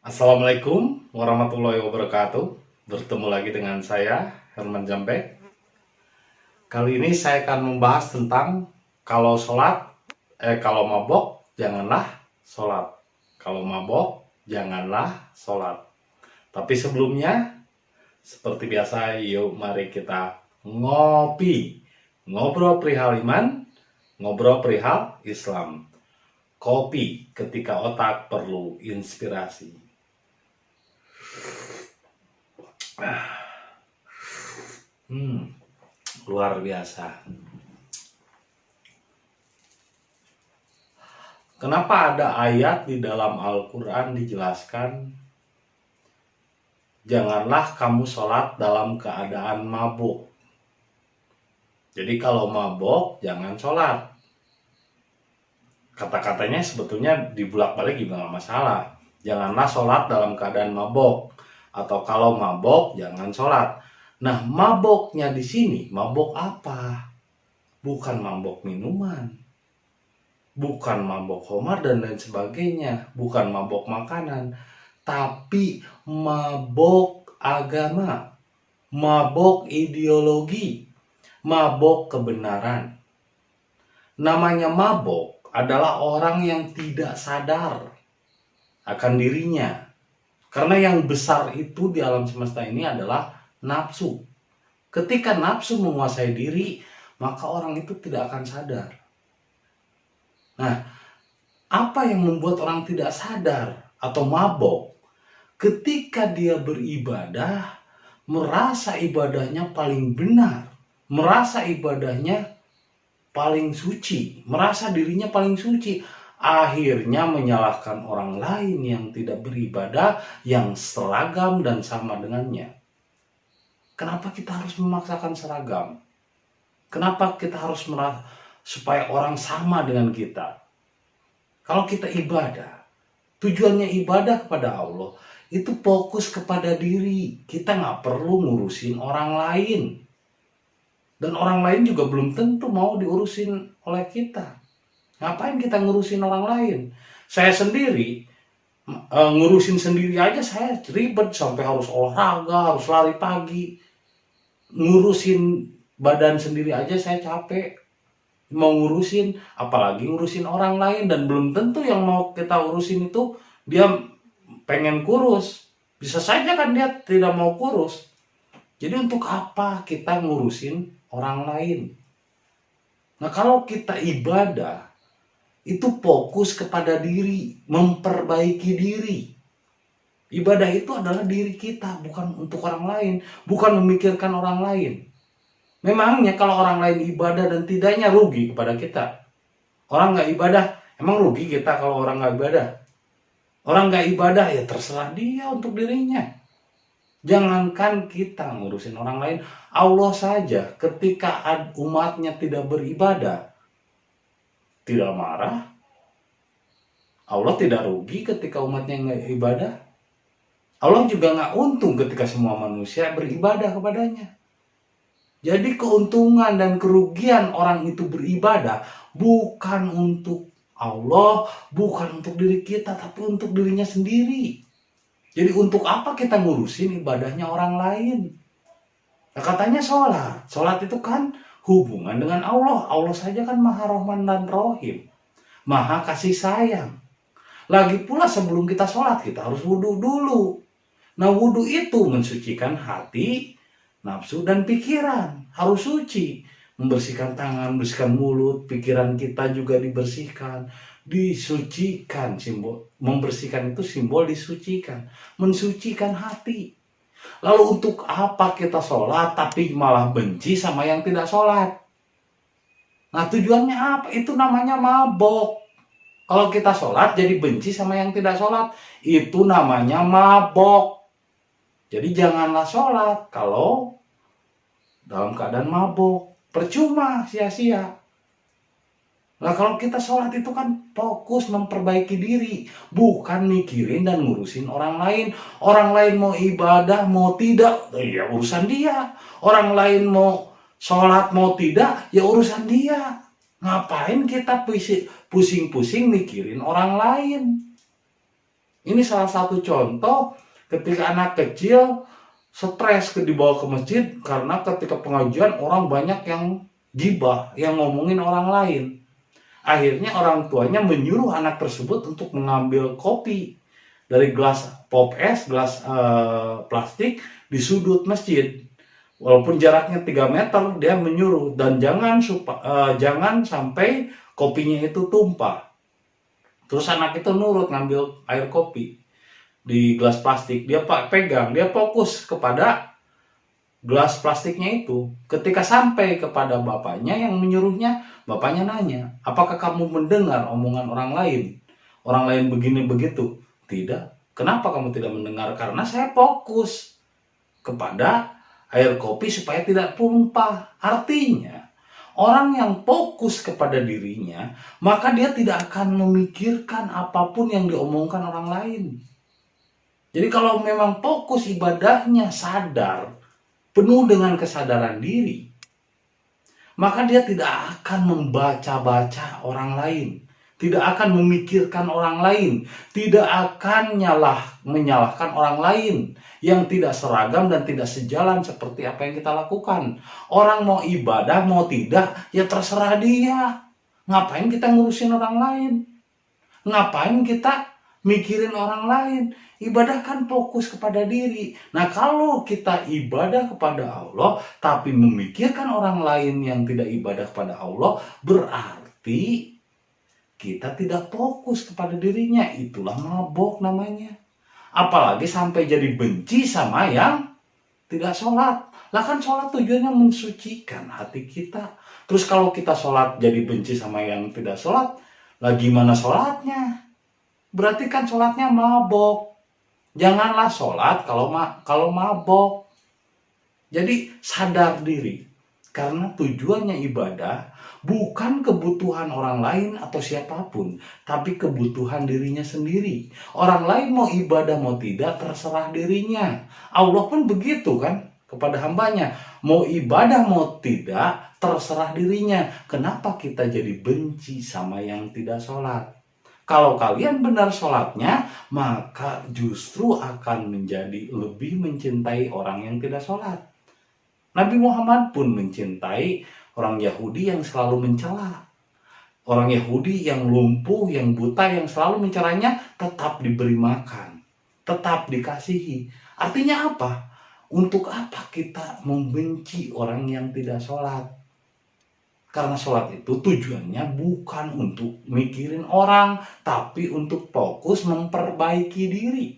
Assalamualaikum warahmatullahi wabarakatuh. Bertemu lagi dengan saya, Herman Jambe. Kali ini saya akan membahas tentang kalau kalau mabok, janganlah sholat. Kalau mabok, janganlah sholat. Tapi sebelumnya, seperti biasa, yuk mari kita ngopi. Ngobrol perihal iman, ngobrol perihal Islam. Kopi ketika otak perlu inspirasi. Luar biasa. Kenapa ada ayat di dalam Al-Quran dijelaskan, janganlah kamu sholat dalam keadaan mabuk. Jadi kalau mabuk, jangan sholat. Kata-katanya sebetulnya dibulak-balik juga nggak masalah. Janganlah sholat dalam keadaan mabuk. Atau kalau mabuk, jangan sholat. Nah, maboknya di sini, mabok apa? Bukan mabok minuman, bukan mabok khamar dan lain sebagainya, bukan mabok makanan, tapi mabok agama, mabok ideologi, mabok kebenaran. Namanya mabok adalah orang yang tidak sadar akan dirinya. Karena yang besar itu di alam semesta ini adalah nafsu. Ketika nafsu menguasai diri, maka orang itu tidak akan sadar. Nah, apa yang membuat orang tidak sadar atau mabok? Ketika dia beribadah, merasa ibadahnya paling benar, merasa ibadahnya paling suci, merasa dirinya paling suci, akhirnya menyalahkan orang lain yang tidak beribadah, yang seragam dan sama dengannya. Kenapa kita harus memaksakan seragam? Kenapa kita harus merasa supaya orang sama dengan kita? Kalau kita ibadah, tujuannya ibadah kepada Allah, itu fokus kepada diri. Kita nggak perlu ngurusin orang lain. Dan orang lain juga belum tentu mau diurusin oleh kita. Ngapain kita ngurusin orang lain? Saya sendiri, ngurusin sendiri aja saya ribet. Sampai harus olahraga, harus lari pagi. Ngurusin badan sendiri aja saya capek. Mau ngurusin, apalagi ngurusin orang lain. Dan belum tentu yang mau kita urusin itu dia pengen kurus. Bisa saja kan dia tidak mau kurus. Jadi untuk apa kita ngurusin orang lain? Nah, kalau kita ibadah, itu fokus kepada diri, memperbaiki diri. Ibadah itu adalah diri kita, bukan untuk orang lain, bukan memikirkan orang lain. Memangnya kalau orang lain ibadah dan tidaknya rugi kepada kita. Orang nggak ibadah, emang rugi kita kalau orang nggak ibadah? Orang nggak ibadah ya terserah dia untuk dirinya. Jangankan kita ngurusin orang lain, Allah saja ketika umatnya tidak beribadah, tidak marah. Allah tidak rugi ketika umatnya nggak ibadah. Allah juga nggak untung ketika semua manusia beribadah kepadanya. Jadi keuntungan dan kerugian orang itu beribadah bukan untuk Allah, bukan untuk diri kita, tapi untuk dirinya sendiri. Jadi untuk apa kita ngurusin ibadahnya orang lain? Nah, katanya sholat. Sholat itu kan hubungan dengan Allah. Allah saja kan Maha Rahman dan Rahim. Maha kasih sayang. Lagi pula sebelum kita sholat, kita harus wudhu dulu. Nah, wudhu itu mensucikan hati, nafsu, dan pikiran. Harus suci. Membersihkan tangan, membersihkan mulut, pikiran kita juga dibersihkan. Disucikan, simbol. Membersihkan itu simbol disucikan. Mensucikan hati. Lalu untuk apa kita sholat tapi malah benci sama yang tidak sholat? Nah, tujuannya apa? Itu namanya mabok. Kalau kita sholat jadi benci sama yang tidak sholat, itu namanya mabok. Jadi janganlah sholat kalau dalam keadaan mabok. Percuma, sia-sia. Nah, kalau kita sholat itu kan fokus memperbaiki diri, bukan mikirin dan ngurusin orang lain. Orang lain mau ibadah, mau tidak, ya urusan dia. Orang lain mau sholat, mau tidak, ya urusan dia. Ngapain kita pusing-pusing mikirin orang lain? Ini salah satu contoh ketika anak kecil stres dibawa ke masjid karena ketika pengajian orang banyak yang gibah, yang ngomongin orang lain. Akhirnya orang tuanya menyuruh anak tersebut untuk mengambil kopi dari gelas pop es, gelas plastik di sudut masjid. Walaupun jaraknya 3 meter, dia menyuruh dan jangan sampai kopinya itu tumpah. Terus anak itu nurut ngambil air kopi di gelas plastik. Dia pegang, dia fokus kepada gelas plastiknya itu. Ketika sampai kepada bapaknya yang menyuruhnya, bapaknya nanya, apakah kamu mendengar omongan orang lain? Orang lain begini begitu. Tidak. Kenapa kamu tidak mendengar? Karena saya fokus kepada air kopi supaya tidak tumpah. Artinya, orang yang fokus kepada dirinya, maka dia tidak akan memikirkan apapun yang diomongkan orang lain. Jadi kalau memang fokus ibadahnya sadar, penuh dengan kesadaran diri, maka dia tidak akan membaca-baca orang lain, tidak akan memikirkan orang lain, tidak akan menyalahkan orang lain yang tidak seragam dan tidak sejalan seperti apa yang kita lakukan. Orang mau ibadah, mau tidak, ya terserah dia. Ngapain kita ngurusin orang lain? Ngapain kita mikirin orang lain? Ibadah kan fokus kepada diri. Nah, kalau kita ibadah kepada Allah tapi memikirkan orang lain yang tidak ibadah kepada Allah, berarti kita tidak fokus kepada dirinya. Itulah mabok namanya. Apalagi sampai jadi benci sama yang tidak sholat. Lah kan sholat tujuannya mensucikan hati kita. Terus kalau kita sholat jadi benci sama yang tidak sholat, lah gimana sholatnya? Berarti kan sholatnya mabok. Janganlah sholat kalau mabok. Jadi sadar diri. Karena tujuannya ibadah bukan kebutuhan orang lain atau siapapun, tapi kebutuhan dirinya sendiri. Orang lain mau ibadah mau tidak terserah dirinya. Allah pun begitu kan kepada hambanya. Mau ibadah mau tidak terserah dirinya. Kenapa kita jadi benci sama yang tidak sholat? Kalau kalian benar sholatnya, maka justru akan menjadi lebih mencintai orang yang tidak sholat. Nabi Muhammad pun mencintai orang Yahudi yang selalu mencela. Orang Yahudi yang lumpuh, yang buta, yang selalu mencelanya tetap diberi makan, tetap dikasihi. Artinya apa? Untuk apa kita membenci orang yang tidak sholat? Karena sholat itu tujuannya bukan untuk mikirin orang, tapi untuk fokus memperbaiki diri.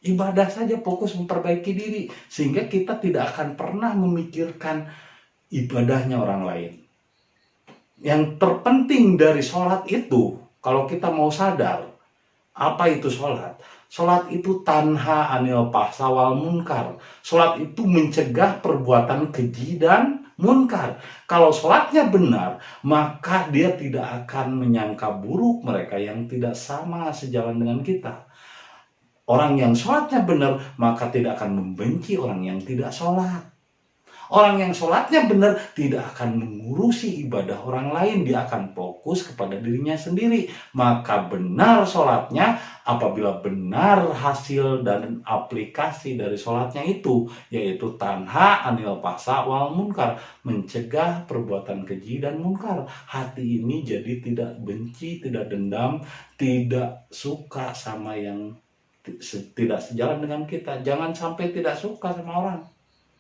Ibadah saja fokus memperbaiki diri, sehingga kita tidak akan pernah memikirkan ibadahnya orang lain. Yang terpenting dari sholat itu, kalau kita mau sadar, apa itu sholat? Sholat itu tanha anil fahsya wal munkar. Sholat itu mencegah perbuatan keji dan munkar. Kalau sholatnya benar, maka dia tidak akan menyangka buruk mereka yang tidak sama sejalan dengan kita. Orang yang sholatnya benar, maka tidak akan membenci orang yang tidak sholat. Orang yang sholatnya benar tidak akan mengurusi ibadah orang lain. Dia akan fokus kepada dirinya sendiri. Maka benar sholatnya apabila benar hasil dan aplikasi dari sholatnya itu. Yaitu tanha anil fahsya wal munkar. Mencegah perbuatan keji dan munkar. Hati ini jadi tidak benci, tidak dendam, tidak suka sama yang tidak sejalan dengan kita. Jangan sampai tidak suka sama orang.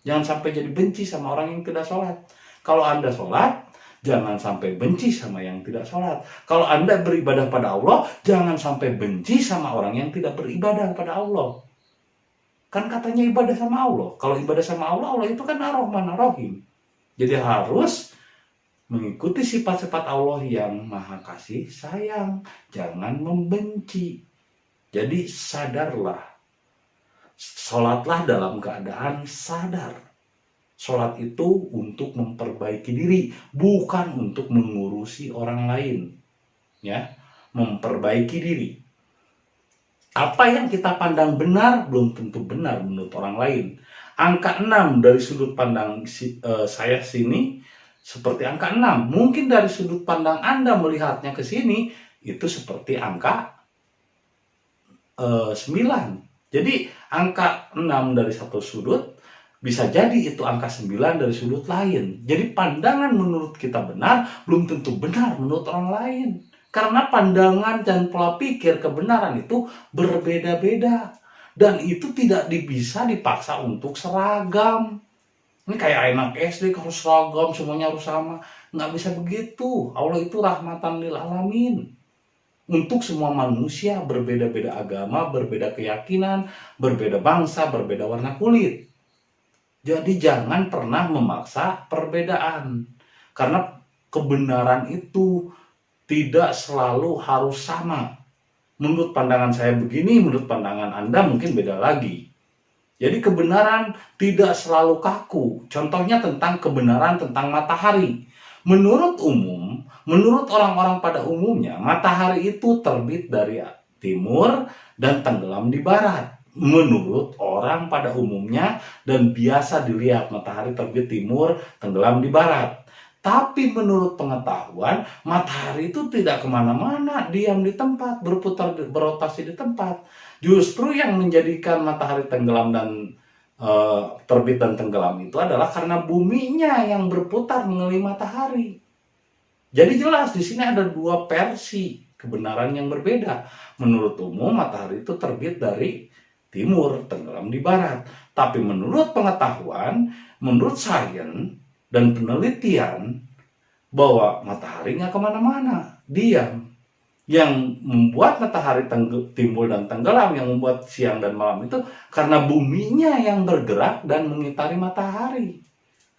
Jangan sampai jadi benci sama orang yang tidak sholat. Kalau Anda sholat, jangan sampai benci sama yang tidak sholat. Kalau Anda beribadah pada Allah, jangan sampai benci sama orang yang tidak beribadah pada Allah. Kan katanya ibadah sama Allah. Kalau ibadah sama Allah, Allah itu kan Ar-Rahman Ar-Rahim. Jadi harus mengikuti sifat-sifat Allah yang maha kasih sayang. Jangan membenci. Jadi sadarlah. Sholatlah dalam keadaan sadar. Sholat itu untuk memperbaiki diri, bukan untuk mengurusi orang lain. Ya, memperbaiki diri. Apa yang kita pandang benar belum tentu benar menurut orang lain. Angka 6 dari sudut pandang saya sini seperti angka 6. Mungkin dari sudut pandang Anda melihatnya ke sini itu seperti angka 9. Jadi angka 6 dari satu sudut bisa jadi itu angka 9 dari sudut lain. Jadi pandangan menurut kita benar belum tentu benar menurut orang lain. Karena pandangan dan pola pikir kebenaran itu berbeda-beda. Dan itu tidak bisa dipaksa untuk seragam. Ini kayak anak SD harus seragam, semuanya harus sama. Nggak bisa begitu. Allah itu rahmatan lil alamin. Untuk semua manusia, berbeda-beda agama, berbeda keyakinan, berbeda bangsa, berbeda warna kulit. Jadi jangan pernah memaksa perbedaan. Karena kebenaran itu tidak selalu harus sama. Menurut pandangan saya begini, menurut pandangan Anda mungkin beda lagi. Jadi kebenaran tidak selalu kaku. Contohnya tentang kebenaran tentang matahari. Menurut orang-orang pada umumnya, matahari itu terbit dari timur dan tenggelam di barat. Menurut orang pada umumnya dan biasa dilihat matahari terbit timur, tenggelam di barat. Tapi menurut pengetahuan, matahari itu tidak kemana-mana, diam di tempat, berputar, berotasi di tempat. Justru yang menjadikan matahari tenggelam dan terbit dan tenggelam itu adalah karena buminya yang berputar mengelilingi matahari. Jadi jelas di sini ada dua versi kebenaran yang berbeda. Menurut umum matahari itu terbit dari timur, tenggelam di barat. Tapi menurut pengetahuan, menurut sains dan penelitian bahwa matahari nggak kemana-mana, diam. Yang membuat matahari timbul dan tenggelam, yang membuat siang dan malam itu karena buminya yang bergerak dan mengitari matahari.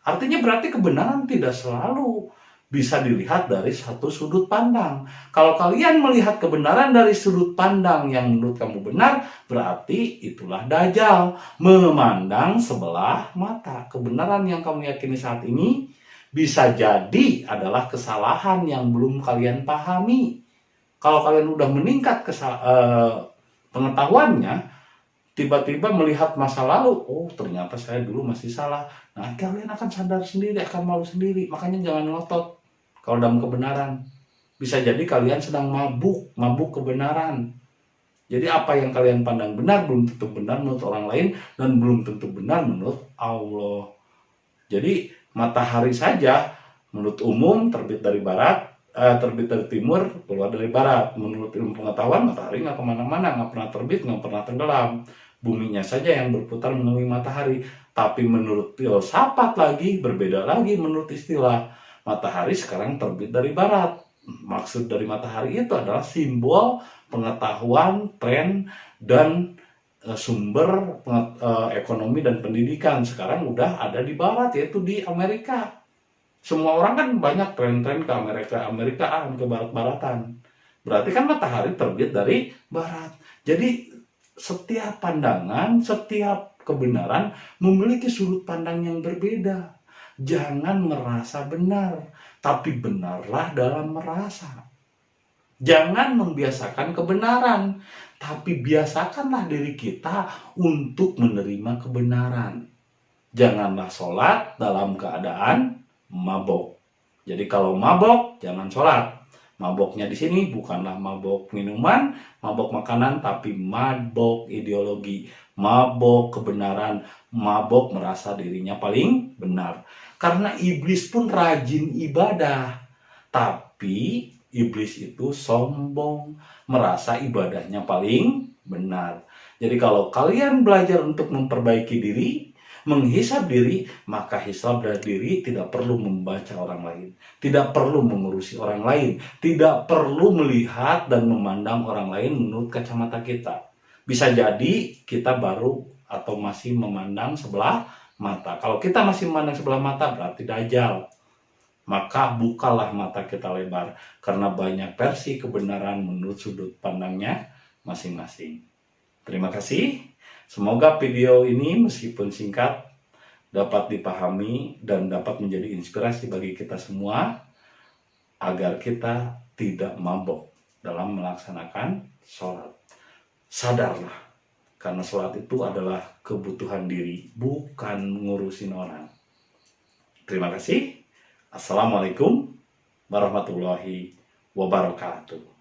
Artinya berarti kebenaran tidak selalu bisa dilihat dari satu sudut pandang. Kalau kalian melihat kebenaran dari sudut pandang yang menurut kamu benar, berarti itulah Dajjal, memandang sebelah mata. Kebenaran yang kamu yakini saat ini bisa jadi adalah kesalahan yang belum kalian pahami. Kalau kalian udah meningkat pengetahuannya, tiba-tiba melihat masa lalu, oh ternyata saya dulu masih salah. Nah, kalian akan sadar sendiri, akan malu sendiri. Makanya jangan ngotot kalau dalam kebenaran. Bisa jadi kalian sedang mabuk kebenaran. Jadi apa yang kalian pandang benar belum tentu benar menurut orang lain dan belum tentu benar menurut Allah. Jadi matahari saja menurut umum terbit dari barat, terbit dari timur, keluar dari barat. Menurut ilmu pengetahuan matahari nggak kemana-mana, nggak pernah terbit, nggak pernah tenggelam. Buminya saja yang berputar mengelilingi matahari. Tapi menurut filsafat lagi berbeda lagi menurut istilah. Matahari sekarang terbit dari barat. Maksud dari matahari itu adalah simbol pengetahuan, tren, dan sumber ekonomi dan pendidikan. Sekarang udah ada di barat, yaitu di Amerika. Semua orang kan banyak tren-tren ke Amerikaan, ke barat-baratan. Berarti kan matahari terbit dari barat. Jadi setiap pandangan, setiap kebenaran memiliki sudut pandang yang berbeda. Jangan merasa benar, tapi benarlah dalam merasa. Jangan membiasakan kebenaran, tapi biasakanlah diri kita untuk menerima kebenaran. Janganlah sholat dalam keadaan mabok. Jadi kalau mabok, jangan sholat. Maboknya di sini bukanlah mabok minuman, mabok makanan, tapi mabok ideologi, mabok kebenaran, mabok merasa dirinya paling benar. Karena iblis pun rajin ibadah, tapi iblis itu sombong, merasa ibadahnya paling benar. Jadi kalau kalian belajar untuk memperbaiki diri, menghisab diri, maka hisab dari diri tidak perlu membaca orang lain, tidak perlu mengurusi orang lain, tidak perlu melihat dan memandang orang lain menurut kacamata kita. Bisa jadi kita baru atau masih memandang sebelah mata. Kalau kita masih memandang sebelah mata berarti Dajjal. Maka bukalah mata kita lebar, karena banyak versi kebenaran menurut sudut pandangnya masing-masing. Terima kasih. Semoga video ini meskipun singkat dapat dipahami dan dapat menjadi inspirasi bagi kita semua agar kita tidak mabok dalam melaksanakan sholat. Sadarlah, karena sholat itu adalah kebutuhan diri, bukan ngurusin orang. Terima kasih. Assalamualaikum warahmatullahi wabarakatuh.